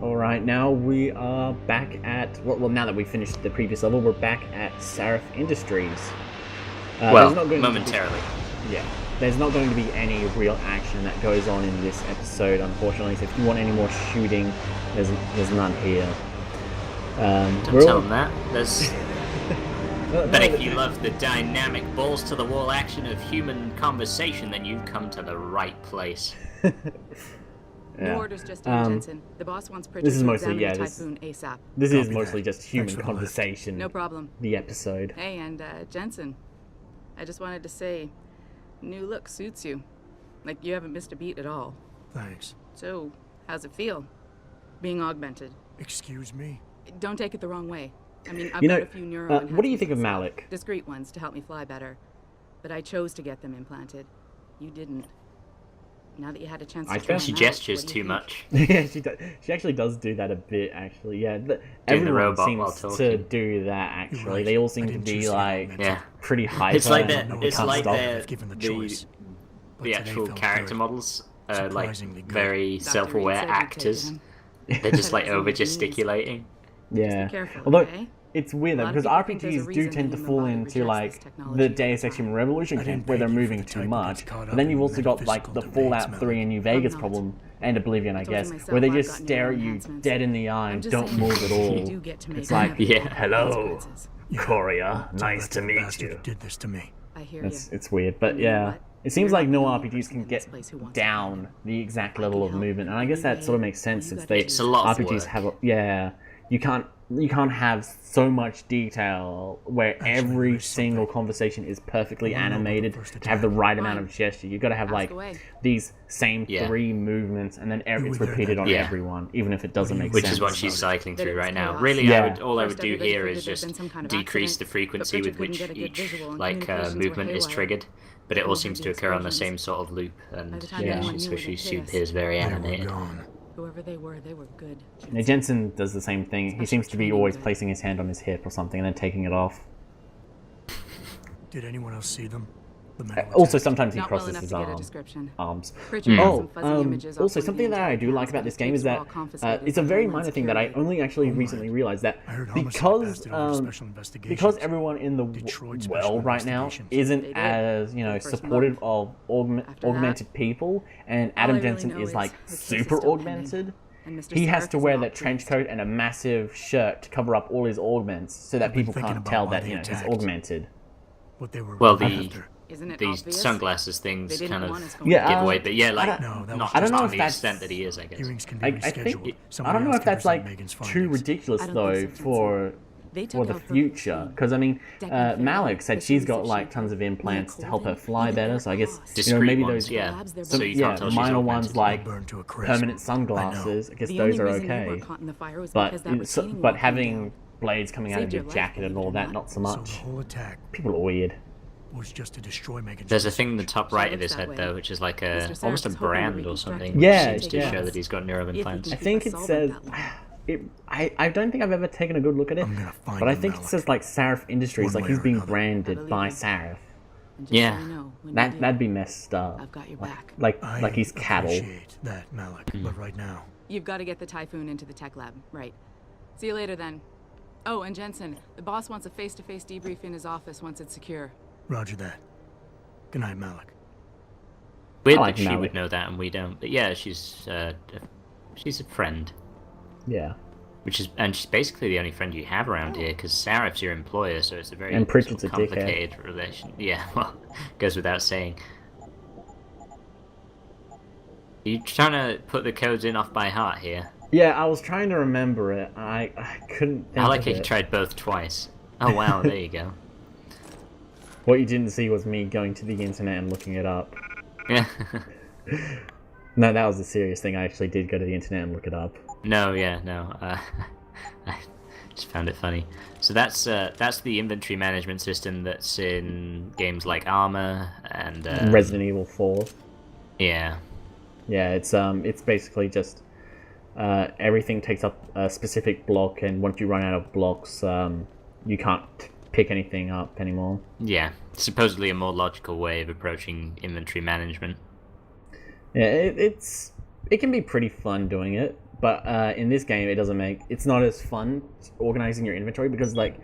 Alright, now we are back at... Well, now that we finished the previous level, we're back at Sarif Industries. Momentarily. There's not going to be any real action that goes on in this episode, unfortunately. So if you want any more shooting, there's none here. Don't tell them that. There's... But if you love the dynamic balls-to-the-wall action of human conversation, then you've come to the right place. New orders just in, Jensen. The boss wants Pritchard this is to mostly, examine the typhoon ASAP. This is mostly just human conversation. No problem. The episode. Hey, and Jensen, I just wanted to say, new look suits you. Like you haven't missed a beat at all. Thanks. So, how's it feel, being augmented? Excuse me? Don't take it the wrong way. I mean, I've got a few neuro what do you think of Malik? Discreet ones to help me fly better. But I chose to get them implanted. You didn't. Now that you had a chance to I think she gestures too much. Yeah, she does. She actually does do that a bit, actually. Yeah, everyone seems to do that, actually. Right. They all seem to be, like, pretty hyper. It's like the actual character models are, like, very self-aware actors. They're just, like, over-gesticulating. Yeah. Careful, although, okay? it's weird, though, because RPGs do tend to fall into, like, the Deus Ex Human Revolution camp, where they're moving too much. But then you've also got, like, the Fallout 3 and New Vegas problem, and Oblivion, I guess, where they just stare at you dead in the eye and don't move at all. It's like, hello, Coria, nice to meet you. Did this to me. It's weird, but yeah. It seems like no RPGs can get down the exact level of movement, and I guess that sort of makes sense since RPGs have you can't have so much detail where every single conversation is perfectly animated to have the right amount of gesture. You've got to have like these same 3 movements, and then it's repeated on everyone, even if it doesn't make sense. Which is what she's cycling through right now. Really, all I would do here is just decrease the frequency with which each movement is triggered. But it all seems to occur on the same sort of loop, and so she appears very animated. Whoever they were good. Now, Jensen does the same thing. He seems to be always placing his hand on his hip or something and then taking it off. Did anyone else see them? Also, sometimes he crosses his arms. Also, something that I do like about this game is that it's a very minor thing that I only actually recently realized, that because everyone in the world right now isn't as supportive of augmented people, and Adam Jensen is like super augmented. He has to wear that trench coat and a massive shirt to cover up all his augments so that people can't tell that he's augmented. These sunglasses things kind of give away, but not to the extent that he is, I guess. I don't know if that's like too ridiculous though for the future, because I mean, Malik said she's got like tons of implants to help her fly better, so I guess maybe those minor ones like permanent sunglasses, I guess those are okay. But having blades coming out of your jacket and all that, not so much. People are weird. There's a thing in the top right of his head though, which is like almost a brand or something. Yeah, which seems to show that he's got neural implants. I think it says. I don't think I've ever taken a good look at it, but I think it says like Sarif Industries, like he's being branded by Sarif. Yeah, that'd be messed up. I've got your back. Like he's cattle. Appreciate that, Malik, but right now you've got to get the Typhoon into the tech lab, right? See you later then. Oh, and Jensen, the boss wants a face-to-face debrief in his office once it's secure. Roger that. Good night, Malik. Weird that she would know that and we don't, but yeah, she's a friend. Yeah. And she's basically the only friend you have around here, because Sarif's your employer, so it's a very complicated relation. Yeah, well, goes without saying. Are you trying to put the codes in off by heart here? Yeah, I was trying to remember it. I couldn't think I like of how it. You tried both twice. Oh wow, there you go. What you didn't see was me going to the internet and looking it up. Yeah. No, that was a serious thing. I actually did go to the internet and look it up. No. I just found it funny. So that's the inventory management system that's in games like Armor and Resident Evil 4. Yeah. Yeah, it's basically just everything takes up a specific block, and once you run out of blocks, you can't pick anything up anymore. Yeah, supposedly a more logical way of approaching inventory management. Yeah, it can be pretty fun doing it, But in this game, it's not as fun organizing your inventory because like,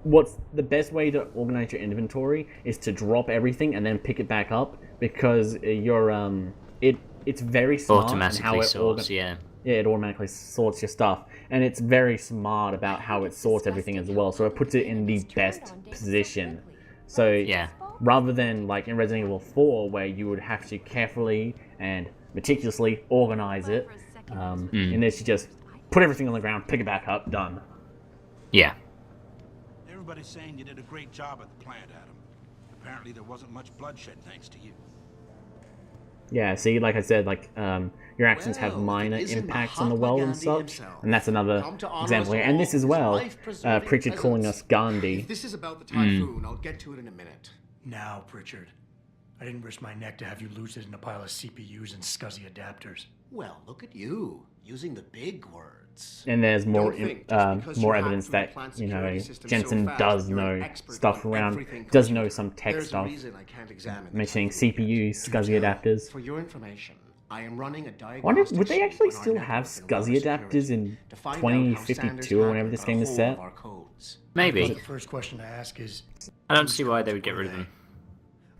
the best way to organize your inventory is to drop everything and then pick it back up because it's very smart automatically how it sorts, yeah, it automatically sorts your stuff, and it's very smart about how it sorts everything as well. So it puts it in the best position. So yeah, rather than like in Resident Evil 4 where you would have to carefully and meticulously organize it, in this you just put everything on the ground, pick it back up, done. Yeah. Everybody's saying you did a great job at the plant, Adam. Apparently there wasn't much bloodshed thanks to you. Yeah, see, like I said, like your actions have minor impacts on the world and such, and that's another example here. And this as well, Pritchard calling us Gandhi. If this is about the typhoon, I'll get to it in a minute. Now, Pritchard. I didn't risk my neck to have you lose it in a pile of CPUs and scuzzy adapters. Well, look at you, using the big words. And there's more Don't think just because more you hacked evidence through the that, plant you know, security system so Jensen fast, does you're an know expert stuff on around, everything does know computer. some tech There's a stuff, reason I can't examine the mentioning typhoon yet. CPUs, SCSI adapters. For your information, I am running a I wonder, diagnostic would they actually suite on still our have network SCSI and adapters security in to find out how 2052 Sanders or whenever hacked this got game a is hold set? of our codes. Maybe. The first question to ask is... I don't see why they would get rid of them.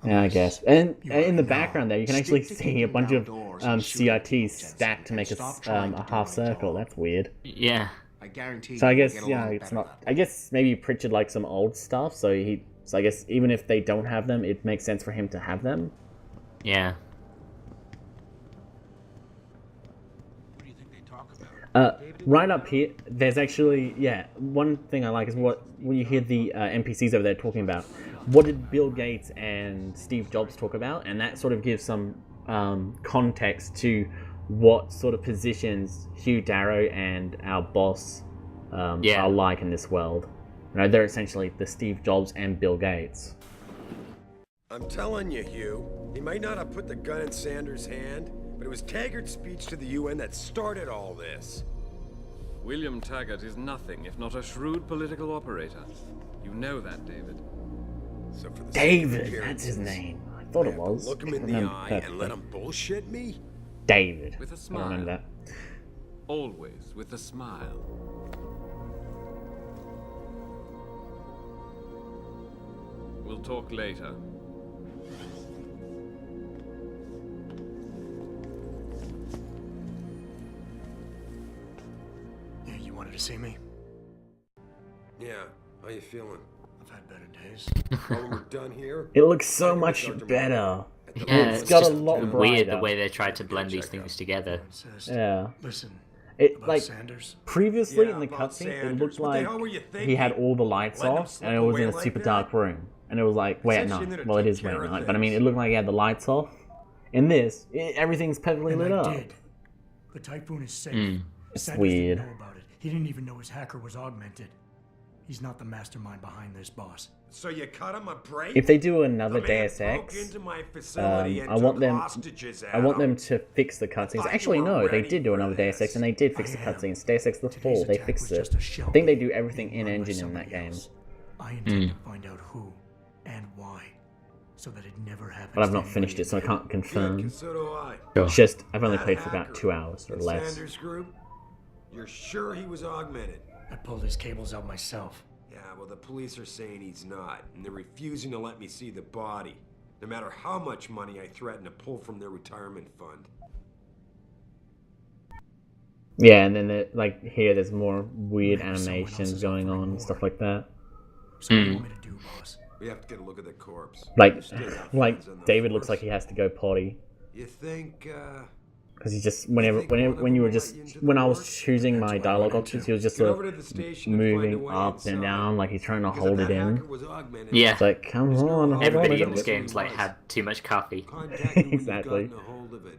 Yeah, I guess. And in the background there, you can actually see a bunch of CRTs stacked to make a half circle. That's weird. Yeah. I guarantee So I you guess, will get yeah, along it's better not... that way. I guess maybe Pritchard likes some old stuff, so I guess even if they don't have them, it makes sense for him to have them. Yeah. What do you think they talk about? Right up here, there's actually, yeah, one thing I like is when you hear the NPCs over there talking about, what did Bill Gates and Steve Jobs talk about? And that sort of gives some context to what sort of positions Hugh Darrow and our boss are like in this world. You know, they're essentially the Steve Jobs and Bill Gates. I'm telling you, Hugh, he might not have put the gun in Sanders' hand, but it was Taggart's speech to the UN that started all this. William Taggart is nothing if not a shrewd political operator. You know that, David. So for the David, that's his name. I thought it was. Look him I in the remember eye and perfectly. let him bullshit me? David. With a I smile. remember that. Always with a smile. We'll talk later. Yeah, you wanted to see me? Yeah, how you feeling? I've had better days. Well, when we're done here, It looks so much better. Yeah, It's it's got a just lot weird brighter. the way they tried to blend these things together. Insist. Yeah. Listen, It about like Sanders? previously Yeah, in the about cutscene, it Sanders. looked What the like hell were you he had thinking? all the lights Letting him off slip and it was in away a like super that? dark room, and it was like way at Essentially, night. they're Well, it taking is way care at of night, but I mean, things. it looked like he had the lights off. In this, everything's perfectly And lit I up. did. The typhoon is safe. It's Sanders weird. didn't know about it. He didn't even know his hacker was augmented. He's not the mastermind behind this, boss. so you cut him a break? If they do another The man Deus broke Ex, into my facility and I want took them. hostages, I want Adam. them to fix the cutscenes. thought Actually, you were no, they ready did do for another Deus Ex, this. and they did fix the I am. cutscenes. Deus Ex the Today's 4, they attack fixed was it. just a shell I think they game do everything being in run by engine in that somebody game. else. I intend to find out who and why, so that it never happens. But I've to not finished it, so I anybody can't Yeah, confirm. 'cause so do I. It's just, I've only That played for about hacker 2 hours or in less. Sanders' group? You're sure he was augmented? I pulled his cables out myself. Yeah, well, the police are saying he's not, and they're refusing to let me see the body, no matter how much money I threaten to pull from their retirement fund. Yeah, and then like here, there's more weird Maybe someone animations else is going offering on, more. stuff like that. So what do you want me to do, boss? We have to get a look at the corpse. Like, You still got like friends in the David looks force? like he has to go potty You think, because he just when you were just when I was choosing my dialogue options, he was just get sort over to of the station and find a moving way up inside. and down, like he's trying to Because if hold it that in. hacker was augmented, Yeah. It's like, come on, hold on. Everybody I in gotta this get-" game's like had too much coffee. contact him when you've Exactly. gotten a hold of it.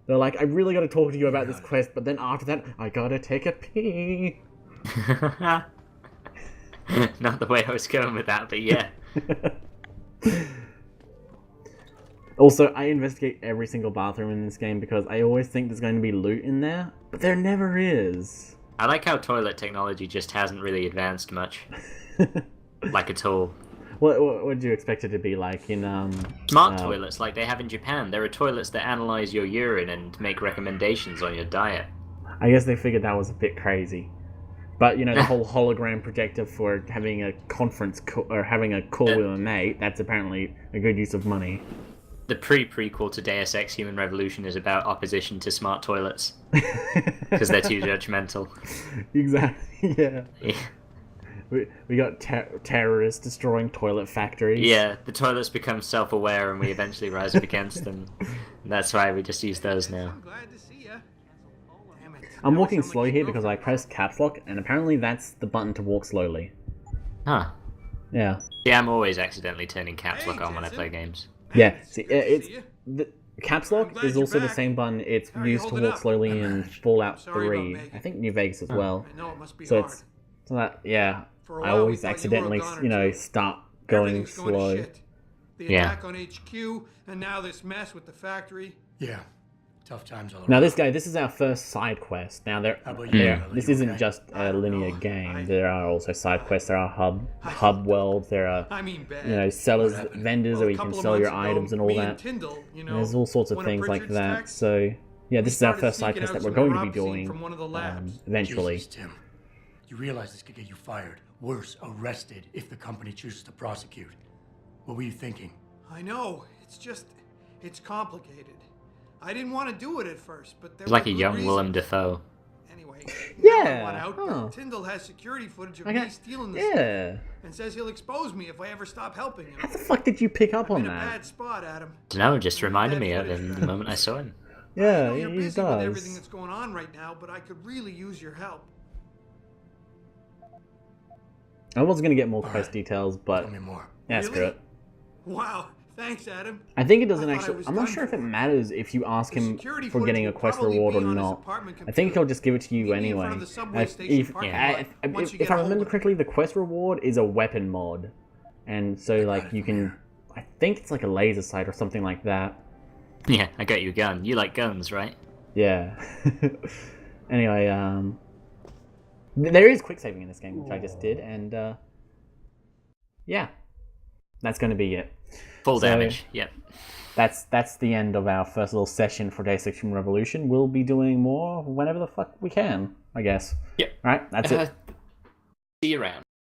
They're like, I really got to talk to you about this quest, but then after that, I gotta take a pee. Not the way I was going with that, but yeah. Also, I investigate every single bathroom in this game because I always think there's going to be loot in there, but there never is. I like how toilet technology just hasn't really advanced much. Like at all. What would you expect it to be like in Smart toilets like they have in Japan. There are toilets that analyze your urine and make recommendations on your diet. I guess they figured that was a bit crazy. But, you know, the whole hologram projector for having a conference or having a call with a mate, that's apparently a good use of money. The prequel to Deus Ex Human Revolution is about opposition to smart toilets. Because they're too judgmental. Exactly, yeah. We got terrorists destroying toilet factories. Yeah, the toilets become self-aware and we eventually rise up against them. And that's why we just use those now. I'm glad to see ya. Damn it. I'm walking slow here because I pressed caps lock, and apparently that's the button to walk slowly. Huh. Yeah. Yeah, I'm always accidentally turning caps lock on when I play games. Yeah, see, it's the caps lock is also the same button it's used to walk slowly in Fallout 3. I think New Vegas as well. So it's so that I always accidentally, you know, start going slow. The attack on HQ, and now this mess with the factory. Yeah, tough times all around. Now this is our first side quest. Now this isn't just a linear game. There are also side quests. There are hub worlds. There are sellers, vendors where you can sell your items and all that. And there's all sorts of things like that. So yeah, this is our first side quest that we're going to be doing eventually. Jesus, Tim. You realize this could get you fired, worse, arrested if the company chooses to prosecute. What were you thinking? I know. It's complicated. I didn't want to do it at first, but there It's like were a good young reasons. Willem Dafoe. Anyway, Yeah. Tyndall has security footage of Okay. me stealing the Yeah. stuff and says he'll expose me if I ever stop helping him. How the fuck did you pick up I'm on in a that? bad spot, Adam. Dunno, it just reminded me of him the moment I saw him. I Yeah, know you're he busy with everything does. that's going on right now, but I could really use your help. I was gonna get more quest details, but Tell me more. yeah, screw it. Wow, thanks, Adam. I think it doesn't I thought I actually. was I'm not done sure if it for. matters if you ask The him security for getting a footage will quest probably reward be or on his not. apartment I think he'll just give it to you Meet me in anyway. front of the subway If, station if, parking yeah. lot once you if get I a hold remember of it. correctly, the quest reward is a weapon mod, and so like you can. I think it's like a laser sight or something like that. Yeah, I got you a gun. You like guns, right? Yeah. Anyway, there is quick saving in this game, which I just did, and yeah, that's going to be it. Full So- damage, yep. That's the end of our first little session for Deus Ex Human Revolution. We'll be doing more whenever the fuck we can, I guess. Yep. All right, that's it. See you around.